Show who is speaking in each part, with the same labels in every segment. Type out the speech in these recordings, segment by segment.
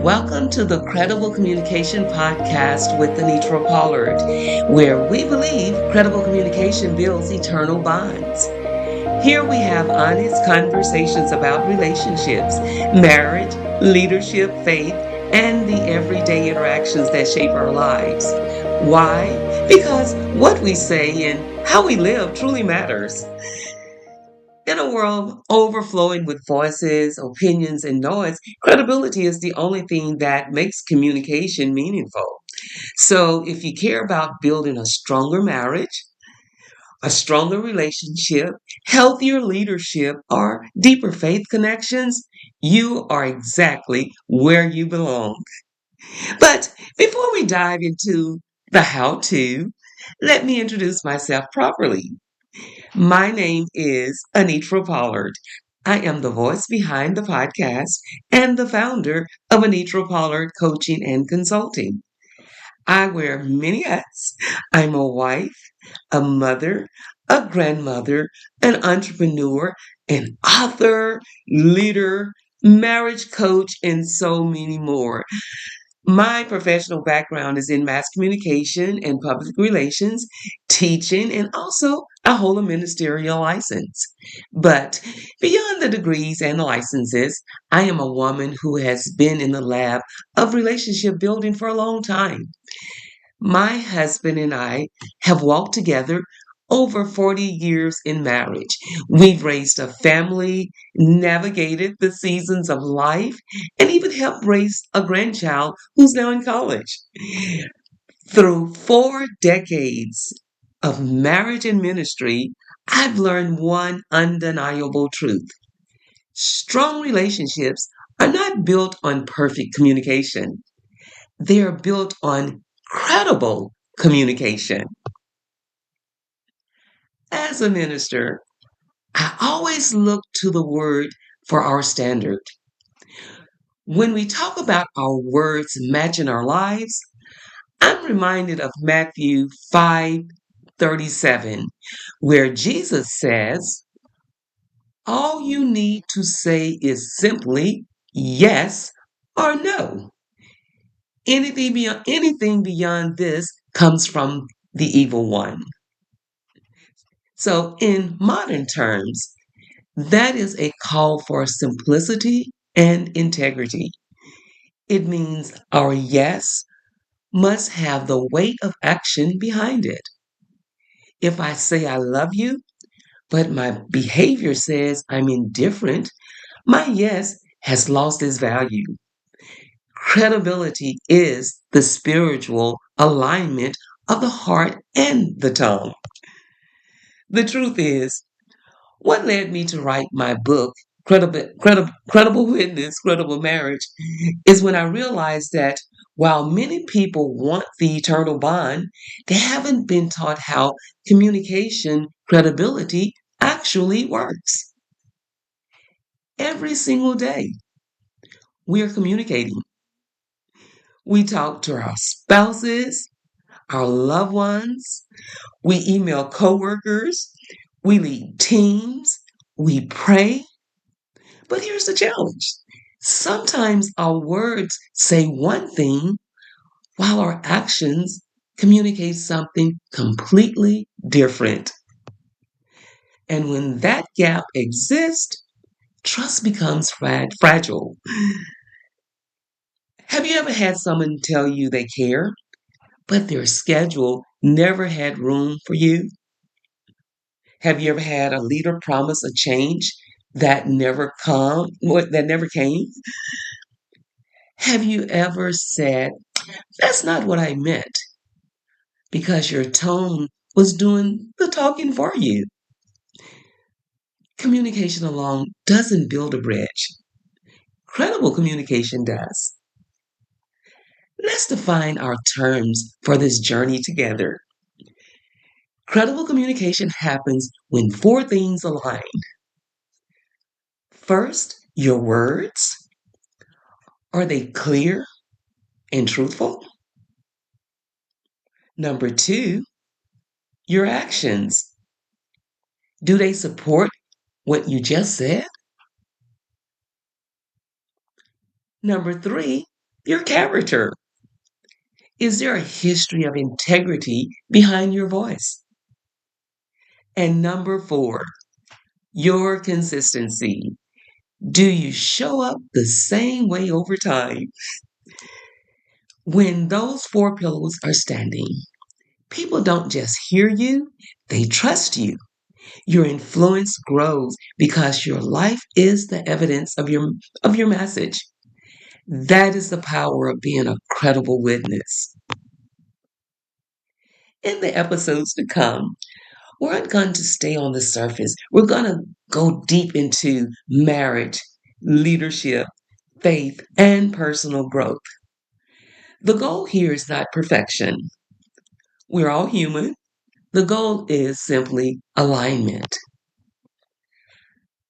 Speaker 1: Welcome to the Credible Communication Podcast with Anetria Pollard, where we believe credible communication builds eternal bonds. Here we have honest conversations about relationships, marriage, leadership, faith, and the everyday interactions that shape our lives. Why? Because what we say and how we live truly matters. In a world overflowing with voices, opinions, and noise, credibility is the only thing that makes communication meaningful. So, if you care about building a stronger marriage, a stronger relationship, healthier leadership, or deeper faith connections, you are exactly where you belong. But before we dive into the how to, let me introduce myself properly. My name is Anetria Pollard. I am the voice behind the podcast and the founder of Anetria Pollard Coaching and Consulting. I wear many hats. I'm a wife, a mother, a grandmother, an entrepreneur, an author, leader, marriage coach, and so many more. My professional background is in mass communication and public relations, teaching, and also I hold a ministerial license. But beyond the degrees and the licenses, I am a woman who has been in the lab of relationship building for a long time. My husband and I have walked together over 40 years in marriage. We've raised a family, navigated the seasons of life, and even helped raise a grandchild who's now in college. Through 4 decades of marriage and ministry, I've learned one undeniable truth. Strong relationships are not built on perfect communication. They are built on credible communication. As a minister, I always look to the word for our standard. When we talk about our words matching our lives, I'm reminded of Matthew 5:37, where Jesus says, all you need to say is simply yes or no. Anything beyond this comes from the evil one. So, in modern terms, that is a call for simplicity and integrity. It means our yes must have the weight of action behind it. If I say I love you, but my behavior says I'm indifferent, my yes has lost its value. Credibility is the spiritual alignment of the heart and the tongue. The truth is, what led me to write my book, Credible Witness, Credible Marriage, is when I realized that while many people want the eternal bond, they haven't been taught how communication credibility actually works. Every single day, we are communicating. We talk to our spouses, our loved ones, we email coworkers, we lead teams, we pray. But here's the challenge. Sometimes our words say one thing while our actions communicate something completely different. And when that gap exists, trust becomes fragile. Have you ever had someone tell you they care, but their schedule never had room for you? Have you ever had a leader promise a change that never came? Have you ever said, that's not what I meant, because your tone was doing the talking for you? Communication alone doesn't build a bridge. Credible communication does. Let's define our terms for this journey together. Credible communication happens when four things align. First, your words. Are they clear and truthful? Number two, your actions. Do they support what you just said? Number three, Your character. Is there a history of integrity behind your voice? And number four, your consistency. Do you show up the same way over time? When those four pillars are standing, people don't just hear you, they trust you. Your influence grows because your life is the evidence of your message. That is the power of being a credible witness. In the episodes to come, we're not going to stay on the surface. We're going to go deep into marriage, leadership, faith, and personal growth. The goal here is not perfection. We're all human. The goal is simply alignment.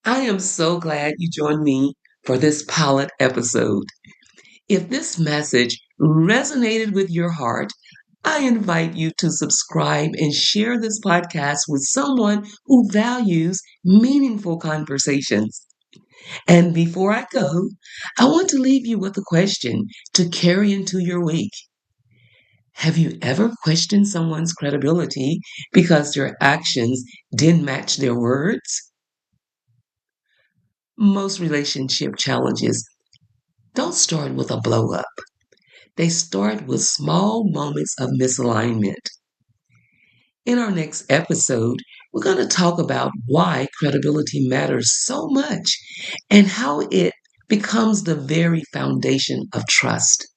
Speaker 1: I am so glad you joined me for this pilot episode. If this message resonated with your heart, I invite you to subscribe and share this podcast with someone who values meaningful conversations. And before I go, I want to leave you with a question to carry into your week. Have you ever questioned someone's credibility because their actions didn't match their words? Most relationship challenges don't start with a blow up. They start with small moments of misalignment. In our next episode, we're going to talk about why credibility matters so much and how it becomes the very foundation of trust.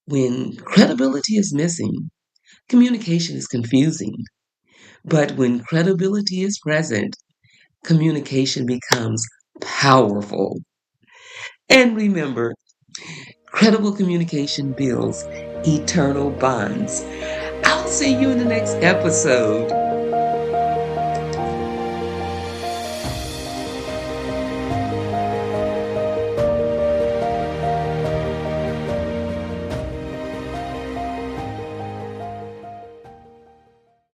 Speaker 1: When credibility is missing, communication is confusing. But when credibility is present, communication becomes powerful. And remember, credible communication builds eternal bonds. I'll see you in the next episode.